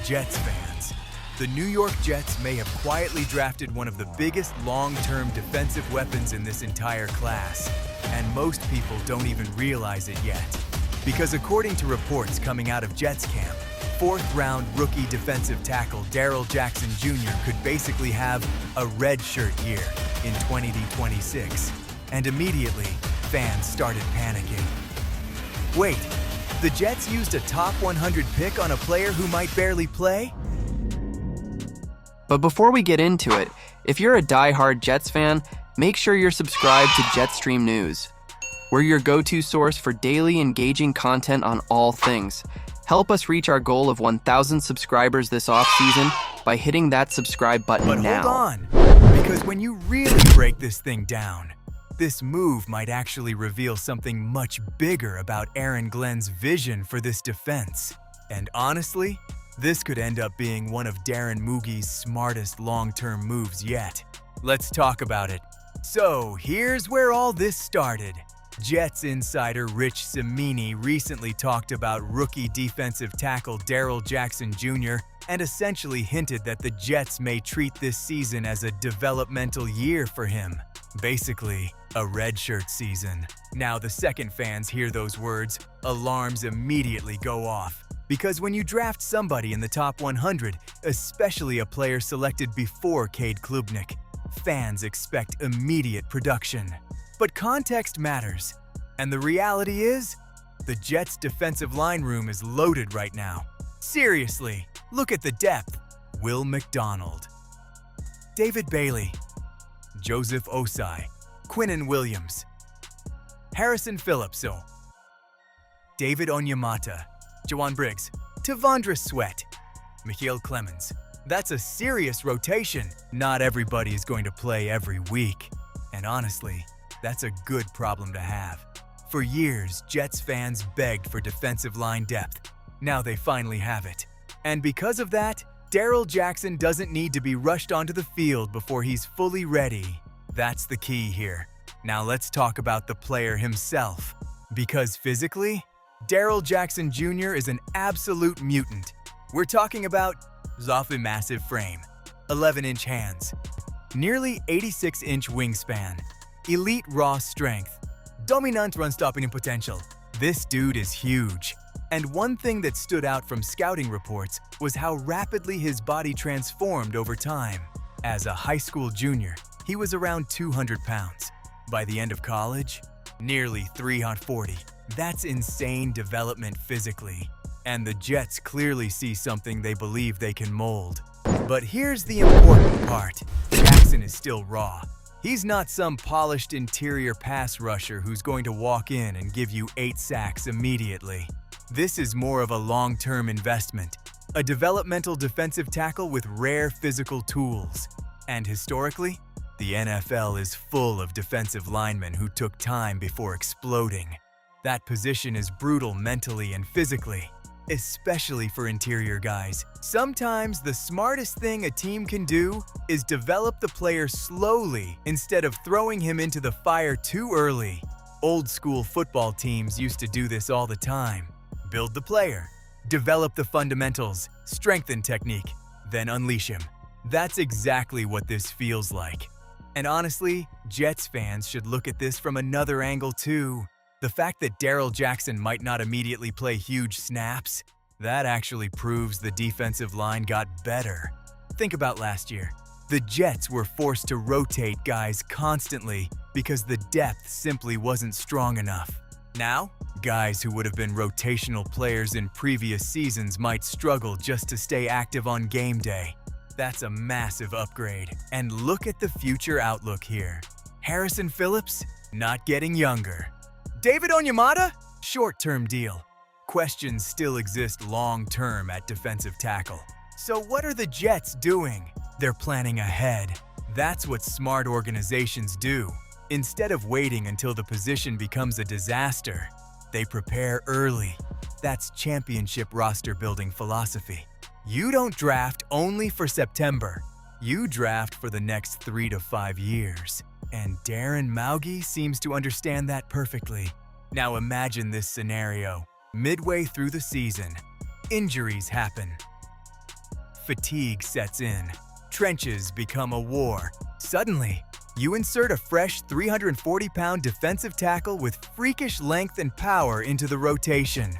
Jets fans. The New York Jets may have quietly drafted one of the biggest long-term defensive weapons in this entire class, and most people don't even realize it yet. Because according to reports coming out of Jets camp, fourth-round rookie defensive tackle Darrell Jackson Jr. could basically have a redshirt year in 2026. And immediately, fans started panicking. Wait, the Jets used a top 100 pick on a player who might barely play? But before we get into it, if you're a die-hard Jets fan, make sure you're subscribed to Jetstream News. We're your go-to source for daily engaging content on all things. Help us reach our goal of 1,000 subscribers this off-season by hitting that subscribe button now. But hold on, because when you really break this thing down, this move might actually reveal something much bigger about Aaron Glenn's vision for this defense. And honestly, this could end up being one of Darren Mougey's smartest long-term moves yet. Let's talk about it. So here's where all this started. Jets insider Rich Cimini recently talked about rookie defensive tackle Darrell Jackson Jr. and essentially hinted that the Jets may treat this season as a developmental year for him. Basically, a redshirt season. Now, the second fans hear those words, alarms immediately go off. Because when you draft somebody in the top 100, especially a player selected before Cade Klubnik, fans expect immediate production. But context matters. And the reality is, the Jets' defensive line room is loaded right now. Seriously, look at the depth. Will McDonald, David Bailey, Joseph Osai, Quincy Williams, Harrison Phillips, David Onyemata, Jawan Briggs, Tavondra Sweat, Mikhail Clemens. That's a serious rotation. Not everybody is going to play every week. And honestly, that's a good problem to have. For years, Jets fans begged for defensive line depth. Now they finally have it. And because of that, Darrell Jackson doesn't need to be rushed onto the field before he's fully ready. That's the key here. Now let's talk about the player himself. Because physically, Darrell Jackson Jr. is an absolute mutant. We're talking about a massive frame, 11-inch hands, nearly 86-inch wingspan, elite raw strength, dominant run-stopping potential. This dude is huge. And one thing that stood out from scouting reports was how rapidly his body transformed over time. As a high school junior, he was around 200 pounds. By the end of college, nearly 340. That's insane development physically. And the Jets clearly see something they believe they can mold. But here's the important part. Jackson is still raw. He's not some polished interior pass rusher who's going to walk in and give you 8 sacks immediately. This is more of a long-term investment, a developmental defensive tackle with rare physical tools. And historically, the NFL is full of defensive linemen who took time before exploding. That position is brutal mentally and physically, especially for interior guys. Sometimes the smartest thing a team can do is develop the player slowly instead of throwing him into the fire too early. Old school football teams used to do this all the time. Build the player, develop the fundamentals, strengthen technique, then unleash him. That's exactly what this feels like. And honestly, Jets fans should look at this from another angle too. The fact that Darrell Jackson might not immediately play huge snaps, that actually proves the defensive line got better. Think about last year. The Jets were forced to rotate guys constantly because the depth simply wasn't strong enough. Now, guys who would have been rotational players in previous seasons might struggle just to stay active on game day. That's a massive upgrade. And look at the future outlook here. Harrison Phillips, not getting younger. David Onyemata, short-term deal. Questions still exist long-term at defensive tackle. So what are the Jets doing? They're planning ahead. That's what smart organizations do. Instead of waiting until the position becomes a disaster, they prepare early. That's championship roster building philosophy. You don't draft only for September. You draft for the next 3 to 5 years. And Darren Mougey seems to understand that perfectly. Now imagine this scenario. Midway through the season, injuries happen. fatigue sets in. Trenches become a war. Suddenly, you insert a fresh 340-pound defensive tackle with freakish length and power into the rotation.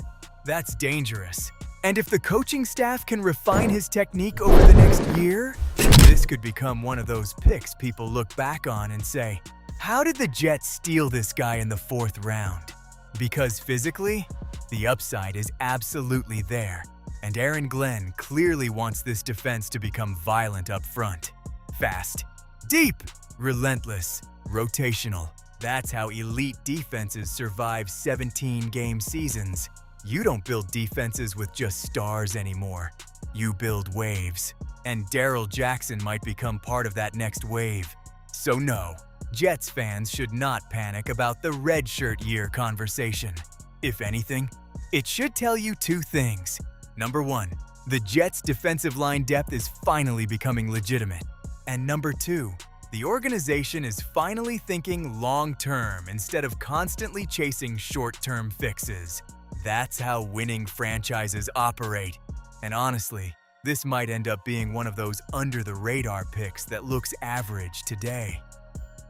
That's dangerous. And if the coaching staff can refine his technique over the next year, this could become one of those picks people look back on and say, how did the Jets steal this guy in the 4th round? Because physically, the upside is absolutely there, and Aaron Glenn clearly wants this defense to become violent up front. Fast, deep, relentless, rotational. That's how elite defenses survive 17-game seasons. You don't build defenses with just stars anymore. You build waves. And Darrell Jackson might become part of that next wave. So no, Jets fans should not panic about the redshirt year conversation. If anything, it should tell you 2 things. Number 1, the Jets' defensive line depth is finally becoming legitimate. And number 2, the organization is finally thinking long-term instead of constantly chasing short-term fixes. That's how winning franchises operate. And honestly, this might end up being one of those under-the-radar picks that looks average today,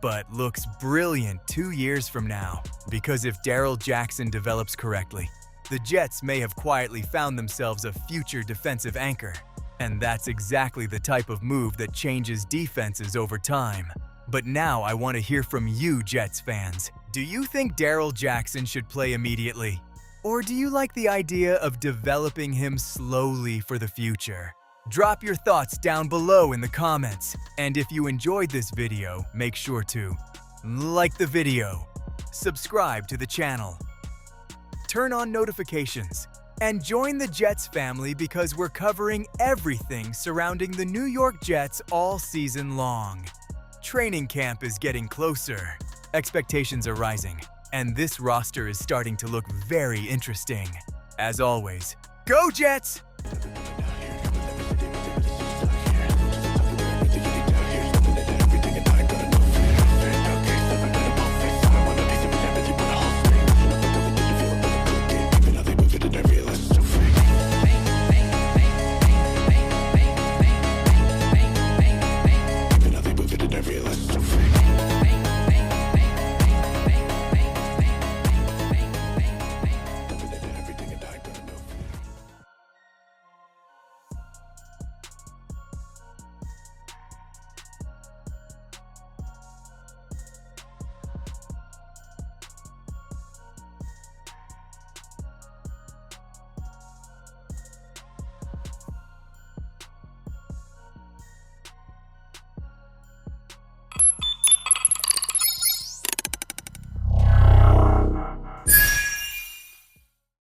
but looks brilliant 2 years from now. Because if Darrell Jackson develops correctly, the Jets may have quietly found themselves a future defensive anchor. And that's exactly the type of move that changes defenses over time. But now I want to hear from you, Jets fans. Do you think Darrell Jackson should play immediately? Or do you like the idea of developing him slowly for the future? Drop your thoughts down below in the comments. And if you enjoyed this video, make sure to like the video, subscribe to the channel, turn on notifications, and join the Jets family because we're covering everything surrounding the New York Jets all season long. Training camp is getting closer, expectations are rising, and this roster is starting to look very interesting. As always, go Jets!